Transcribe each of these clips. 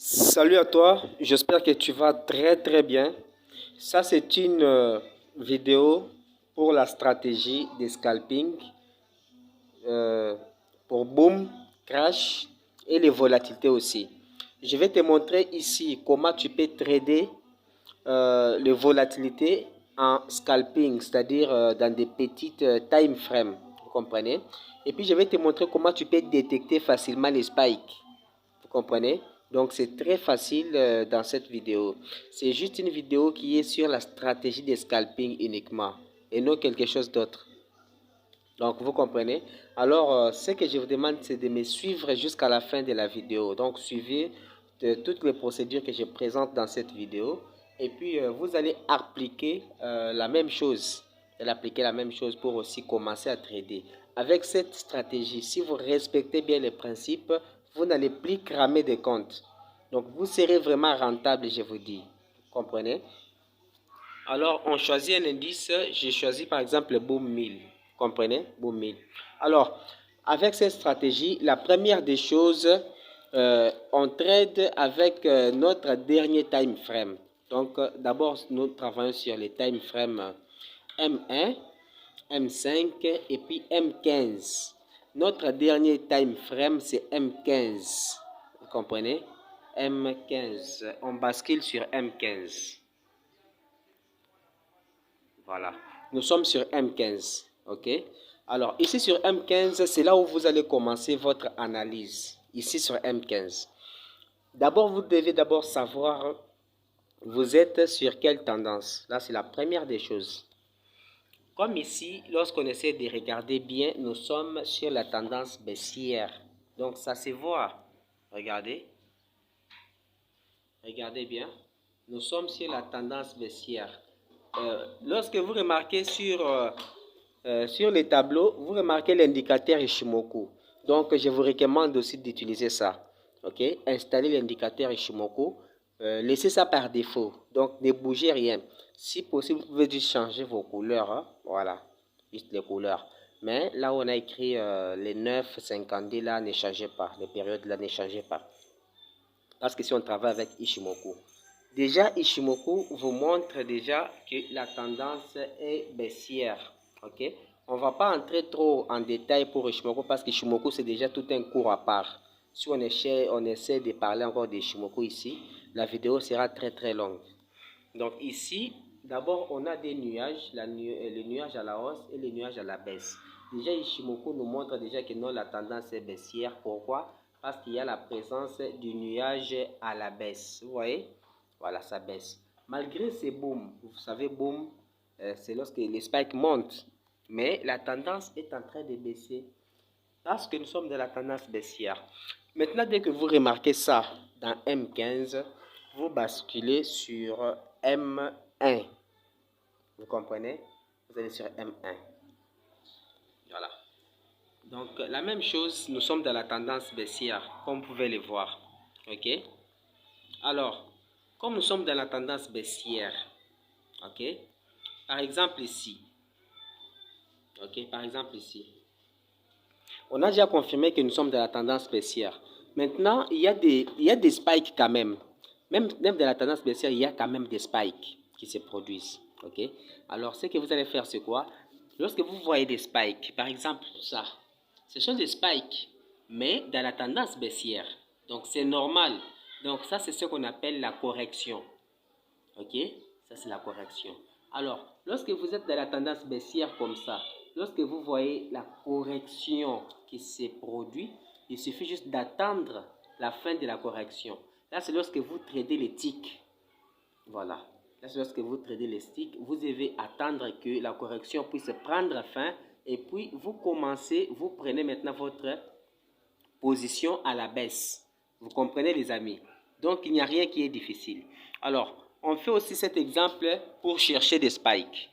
Salut à toi, j'espère que tu vas très bien. Ça, c'est une vidéo pour la stratégie des scalping, euh, pour boom, crash et les volatilités aussi. Je vais te montrer ici comment tu peux trader les volatilités en scalping, c'est-à-dire dans des petites time frames, vous comprenez? Et puis, je vais te montrer comment tu peux détecter facilement les spikes. Vous comprenez? Donc, c'est très facile dans cette vidéo. C'est juste une vidéo qui est sur la stratégie des scalping uniquement et non quelque chose d'autre. Donc, vous comprenez? Alors, ce que je vous demande, c'est de me suivre jusqu'à la fin de la vidéo. Donc, suivez toutes les procédures que je présente dans cette vidéo. Et puis, vous allez appliquer la même chose. Vous allez appliquer la même chose pour aussi commencer à trader. Avec cette stratégie, si vous respectez bien les principes, vous n'allez plus cramer des comptes. Donc, vous serez vraiment rentable, je vous dis. Vous comprenez? Alors, on choisit un indice. J'ai choisi par exemple le Boom 1000. Vous comprenez? Boom 1000. Alors, avec cette stratégie, la première des choses, on trade avec notre dernier time frame. Donc, d'abord, nous travaillons sur les time frames M1, M5 et puis M15. Notre dernier time frame, c'est M15. Vous comprenez? M15. On bascule sur M15. Voilà. Nous sommes sur M15. OK? Alors, ici sur M15, c'est là où vous allez commencer votre analyse. Ici sur M15. D'abord, vous devez d'abord savoir, vous êtes sur quelle tendance. Là, c'est la première des choses. Comme ici, lorsqu'on essaie de regarder bien, nous sommes sur la tendance baissière. Donc, ça se voit. Regardez. Regardez bien. Nous sommes sur la tendance baissière. Lorsque vous remarquez sur les tableaux, vous remarquez l'indicateur Ishimoku. Donc, je vous recommande aussi d'utiliser ça. OK? Installez l'indicateur Ishimoku. Laissez ça par défaut. Donc, ne bougez rien. Si possible, vous pouvez juste changer vos couleurs. Hein? Voilà. Juste les couleurs. Mais là où on a écrit les 9, 50 là, ne changez pas. Les périodes là, ne changez pas. Parce que si on travaille avec Ishimoku. Déjà, Ishimoku vous montre déjà que la tendance est baissière. Ok? On ne va pas entrer trop en détail pour Ishimoku parce que Ishimoku c'est déjà tout un cours à part. Si on essaie de parler encore d'Ishimoku ici, la vidéo sera très longue. Donc ici, d'abord on a des nuages, les nuages à la hausse et les nuages à la baisse. Déjà Ishimoku nous montre déjà que non, la tendance est baissière. Pourquoi? Parce qu'il y a la présence du nuage à la baisse. Vous voyez? Voilà, ça baisse. Malgré ces booms, vous savez, boom, c'est lorsque les spikes montent. Mais la tendance est en train de baisser. Parce que nous sommes dans la tendance baissière. Maintenant, dès que vous remarquez ça dans M15, vous basculez sur M1. Vous comprenez? Vous allez sur M1. Voilà. Donc, la même chose, nous sommes dans la tendance baissière, comme vous pouvez le voir. OK? Alors, comme nous sommes dans la tendance baissière, OK? Par exemple ici, OK? Par exemple ici, on a déjà confirmé que nous sommes dans la tendance baissière. Maintenant, il y a des spikes quand même. Même dans la tendance baissière, il y a quand même des spikes qui se produisent. OK? Alors, ce que vous allez faire, c'est quoi? Lorsque vous voyez des spikes, par exemple ça, ce sont des spikes, mais dans la tendance baissière. Donc, c'est normal. Donc, ça, c'est ce qu'on appelle la correction. OK? Ça, c'est la correction. Alors, lorsque vous êtes dans la tendance baissière comme ça, lorsque vous voyez la correction qui se produit, il suffit juste d'attendre la fin de la correction. Là, c'est lorsque vous tradez les ticks. Voilà. Là, c'est lorsque vous tradez les ticks, vous devez attendre que la correction puisse prendre fin et puis vous commencez, vous prenez maintenant votre position à la baisse. Vous comprenez les amis? Donc, il n'y a rien qui est difficile. Alors, on fait aussi cet exemple pour chercher des spikes.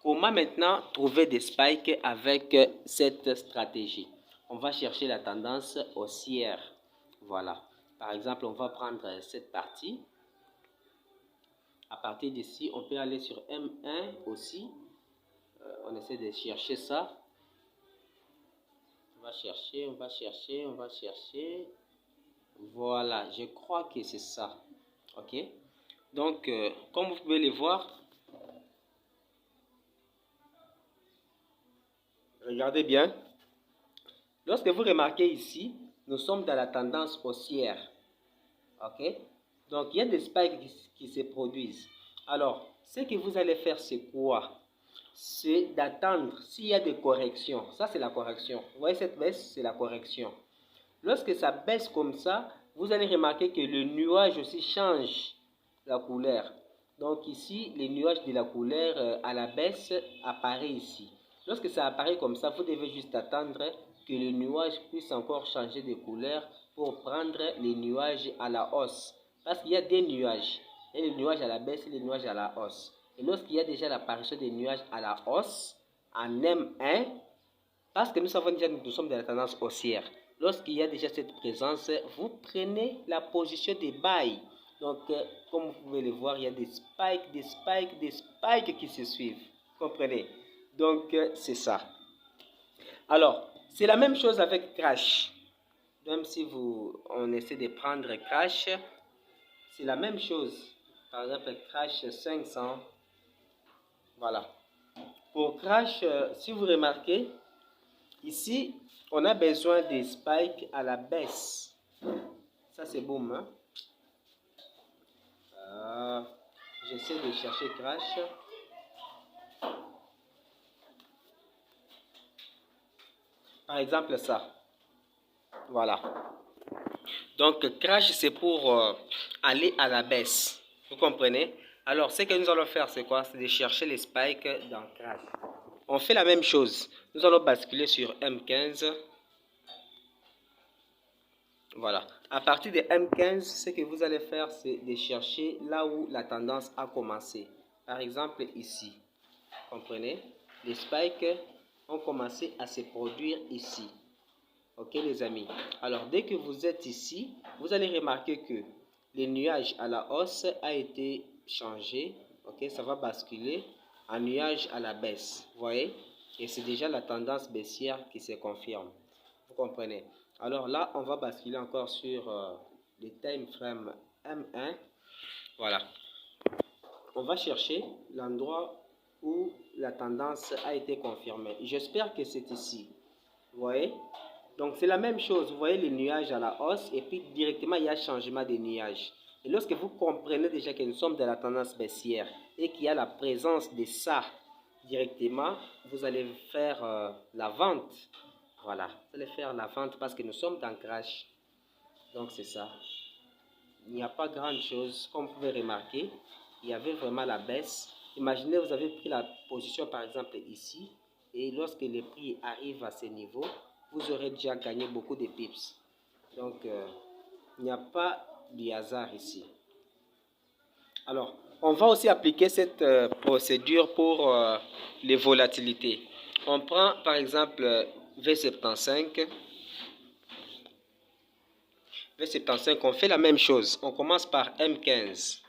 Comment maintenant trouver des spikes avec cette stratégie? On va chercher la tendance haussière. Voilà. Par exemple, on va prendre cette partie. À partir d'ici, on peut aller sur M1 aussi. On essaie de chercher ça. On va chercher. Voilà, je crois que c'est ça. Ok. Donc, comme vous pouvez le voir, regardez bien. Lorsque vous remarquez ici, nous sommes dans la tendance haussière. Ok. Donc, il y a des spikes qui se produisent. Alors, ce que vous allez faire, c'est quoi? C'est d'attendre s'il y a des corrections. Ça, c'est la correction. Vous voyez cette baisse, c'est la correction. Lorsque ça baisse comme ça, vous allez remarquer que le nuage aussi change la couleur. Donc ici, les nuages de la couleur à la baisse apparaît ici. Lorsque ça apparaît comme ça, vous devez juste attendre que le nuage puisse encore changer de couleur pour prendre les nuages à la hausse. Parce qu'il y a des nuages. Il y a les nuages à la baisse et les nuages à la hausse. Et lorsqu'il y a déjà l'apparition des nuages à la hausse, en M1, parce que nous savons déjà que nous sommes dans la tendance haussière. Lorsqu'il y a déjà cette présence, vous prenez la position des buy. Donc, comme vous pouvez le voir, il y a des spikes, des spikes, des spikes qui se suivent. Vous comprenez? Donc, c'est ça. Alors, c'est la même chose avec Crash. Même si on essaie de prendre Crash, c'est la même chose. Par exemple, Crash 500. Voilà. Pour Crash, si vous remarquez, ici, on a besoin des spikes à la baisse. Ça, c'est boom. Hein? J'essaie de chercher Crash. Par exemple, ça. Voilà. Donc, Crash, c'est pour aller à la baisse. Vous comprenez? Alors, ce que nous allons faire, c'est quoi? C'est de chercher les spikes dans Crash. On fait la même chose. Nous allons basculer sur M15. Voilà. À partir de M15, ce que vous allez faire, c'est de chercher là où la tendance a commencé. Par exemple, ici. Comprenez? Les spikes ont commencé à se produire ici. Ok, les amis? Alors, dès que vous êtes ici, vous allez remarquer que le nuage à la hausse a été changé. Ok, ça va basculer en nuage à la baisse. Vous voyez? Et c'est déjà la tendance baissière qui se confirme. Vous comprenez? Alors là, on va basculer encore sur le time frame M1. Voilà. On va chercher l'endroit où la tendance a été confirmée. J'espère que c'est ici. Vous voyez? Donc c'est la même chose. Vous voyez les nuages à la hausse et puis directement il y a changement des nuages. Et lorsque vous comprenez déjà que nous sommes dans la tendance baissière et qu'il y a la présence de ça directement, vous allez faire la vente. Voilà, vous allez faire la vente parce que nous sommes dans crash. Donc c'est ça. Il n'y a pas grand chose. Comme vous pouvez remarquer, il y avait vraiment la baisse. Imaginez, vous avez pris la position par exemple ici. Et lorsque le prix arrive à ce niveau, vous aurez déjà gagné beaucoup de pips. Donc, il n'y a pas de hasard ici. Alors, on va aussi appliquer cette procédure pour les volatilités. On prend par exemple V75. V75, on fait la même chose. On commence par M15.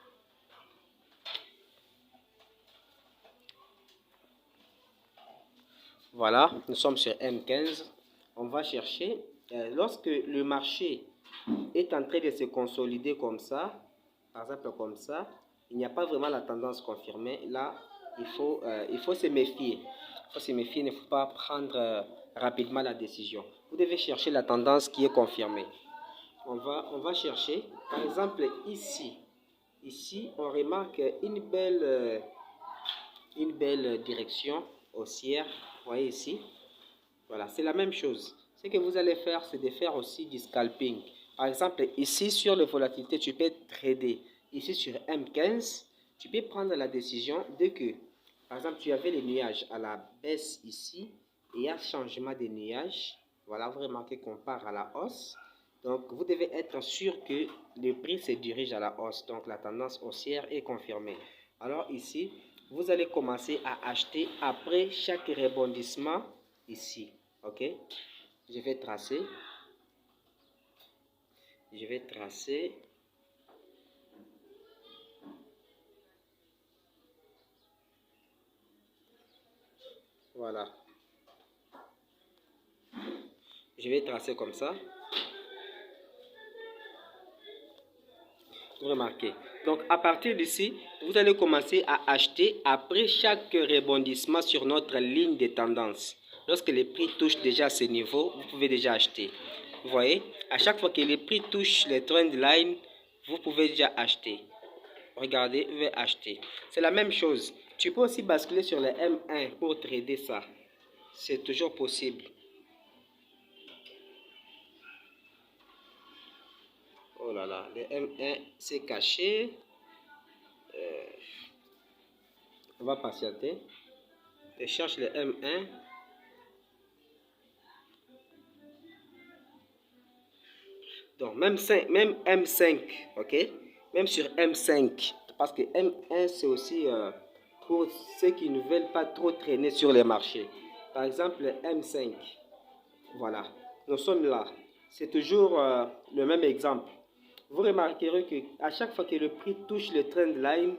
Voilà, nous sommes sur M15. On va chercher. Lorsque le marché est en train de se consolider comme ça, par exemple comme ça, il n'y a pas vraiment la tendance confirmée. Là, il faut se méfier. Il faut se méfier, il ne faut pas prendre rapidement la décision. Vous devez chercher la tendance qui est confirmée. On va chercher, par exemple ici. Ici, on remarque une belle direction haussière. Vous voyez ici. Voilà, c'est la même chose. Ce que vous allez faire, c'est de faire aussi du scalping. Par exemple, ici sur les volatilités, tu peux trader. Ici sur M15, tu peux prendre la décision de que, par exemple, tu avais les nuages à la baisse ici, et il y a changement des nuages. Voilà, vous remarquez qu'on part à la hausse. Donc, vous devez être sûr que le prix se dirige à la hausse. Donc, la tendance haussière est confirmée. Alors ici, vous allez commencer à acheter après chaque rebondissement ici. Ok, je vais tracer. Voilà. Je vais tracer comme ça. Vous remarquez. Donc, à partir d'ici, vous allez commencer à acheter après chaque rebondissement sur notre ligne de tendance. Lorsque les prix touchent déjà ce niveau, vous pouvez déjà acheter. Vous voyez, à chaque fois que les prix touchent les trend line, vous pouvez déjà acheter. Regardez, vous pouvez acheter. C'est la même chose. Tu peux aussi basculer sur le M1 pour trader ça. C'est toujours possible. Oh là là, le M1 c'est caché. On va patienter. Je cherche le M1. Donc, même M5, ok? Même sur M5, parce que M1, c'est aussi pour ceux qui ne veulent pas trop traîner sur les marchés. Par exemple, M5, voilà, nous sommes là. C'est toujours le même exemple. Vous remarquerez qu'à chaque fois que le prix touche le trend line,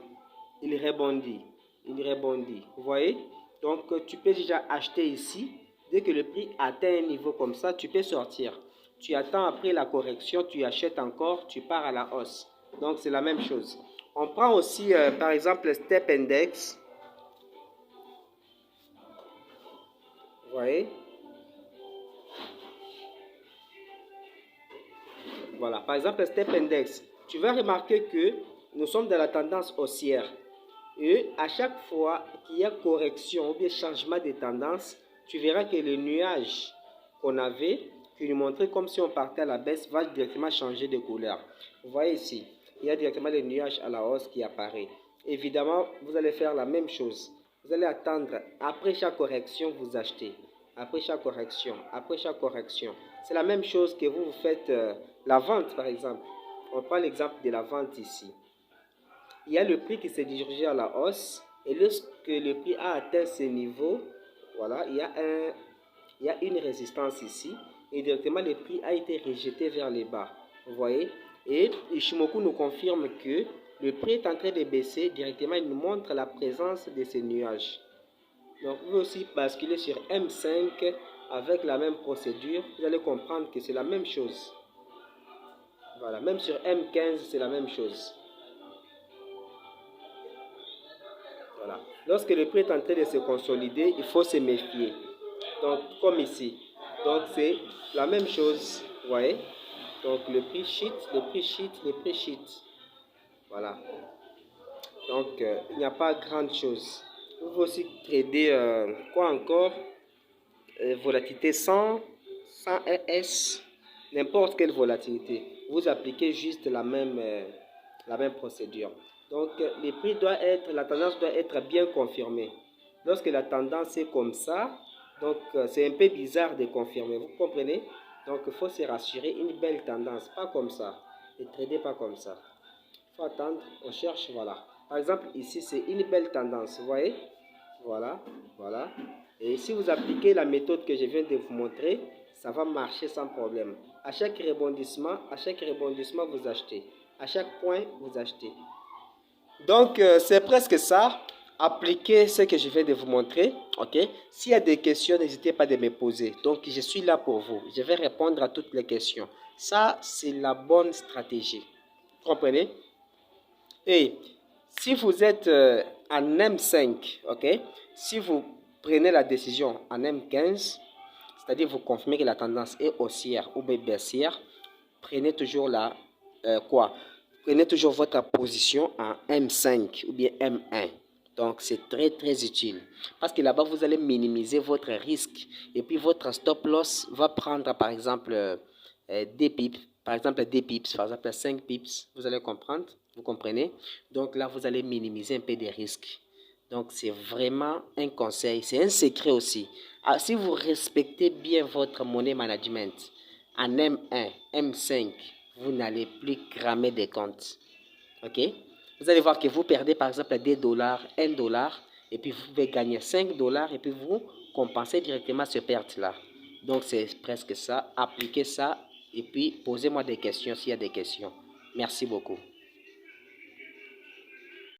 il rebondit. Il rebondit. Vous voyez? Donc, tu peux déjà acheter ici. Dès que le prix atteint un niveau comme ça, tu peux sortir. Tu attends après la correction, tu achètes encore, tu pars à la hausse. Donc, c'est la même chose. On prend aussi, par exemple, le Step Index. Vous voyez? Voilà, par exemple, le Step Index. Tu vas remarquer que nous sommes dans la tendance haussière. Et à chaque fois qu'il y a correction ou bien changement de tendance, tu verras que le nuage qu'on avait, qui nous montrait comme si on partait à la baisse, va directement changer de couleur. Vous voyez ici, il y a directement le nuage à la hausse qui apparaît. Évidemment, vous allez faire la même chose. Vous allez attendre, après chaque correction, vous achetez. Après chaque correction, après chaque correction. C'est la même chose que vous faites la vente, par exemple. On prend l'exemple de la vente ici. Il y a le prix qui s'est dirigé à la hausse. Et lorsque le prix a atteint ce niveau, voilà, il y a une résistance ici. Et directement, le prix a été rejeté vers les bas. Vous voyez? Et Ishimoku nous confirme que le prix est en train de baisser. Directement, il nous montre la présence de ces nuages. Donc, vous pouvez aussi basculer sur M5 avec la même procédure. Vous allez comprendre que c'est la même chose. Voilà, même sur M15, c'est la même chose. Voilà. Lorsque le prix est en train de se consolider, il faut se méfier. Donc, comme ici. Donc, c'est la même chose. Vous voyez? Donc, le prix chute, le prix chute, le prix chute. Voilà. Donc, il n'y a pas grande chose. Vous pouvez aussi trader, quoi encore? Volatilité 100 ES, n'importe quelle volatilité. Vous appliquez juste la même procédure. Donc, les prix doivent être, la tendance doit être bien confirmée. Lorsque la tendance est comme ça, donc c'est un peu bizarre de confirmer. Vous comprenez? Donc, il faut se rassurer, une belle tendance, pas comme ça. Ne tradez pas comme ça. Il faut attendre, on cherche, voilà. Par exemple, ici, c'est une belle tendance, vous voyez? Voilà, voilà. Et si vous appliquez la méthode que je viens de vous montrer, ça va marcher sans problème. À chaque rebondissement, vous achetez. À chaque point, vous achetez. Donc, c'est presque ça. Appliquez ce que je viens de vous montrer. Ok. S'il y a des questions, n'hésitez pas à me poser. Donc, je suis là pour vous. Je vais répondre à toutes les questions. Ça, c'est la bonne stratégie. Vous comprenez? Et si vous êtes en M5, ok, si vous prenez la décision en M15, c'est-à-dire vous confirmez que la tendance est haussière ou baissière, prenez toujours Prenez toujours votre position en M5 ou bien M1. Donc, c'est très, très utile. Parce que là-bas, vous allez minimiser votre risque. Et puis, votre stop loss va prendre, par exemple, des pips. Par exemple, des pips, par exemple, 5 pips. Vous allez comprendre. Vous comprenez? Donc, là, vous allez minimiser un peu des risques. Donc, c'est vraiment un conseil. C'est un secret aussi. Alors, si vous respectez bien votre money management en M1, M5, vous n'allez plus cramer des comptes. Ok? Vous allez voir que vous perdez par exemple $2, $1, et puis vous pouvez gagner $5 et puis vous compensez directement ce perte-là. Donc c'est presque ça. Appliquez ça et puis posez-moi des questions s'il y a des questions. Merci beaucoup.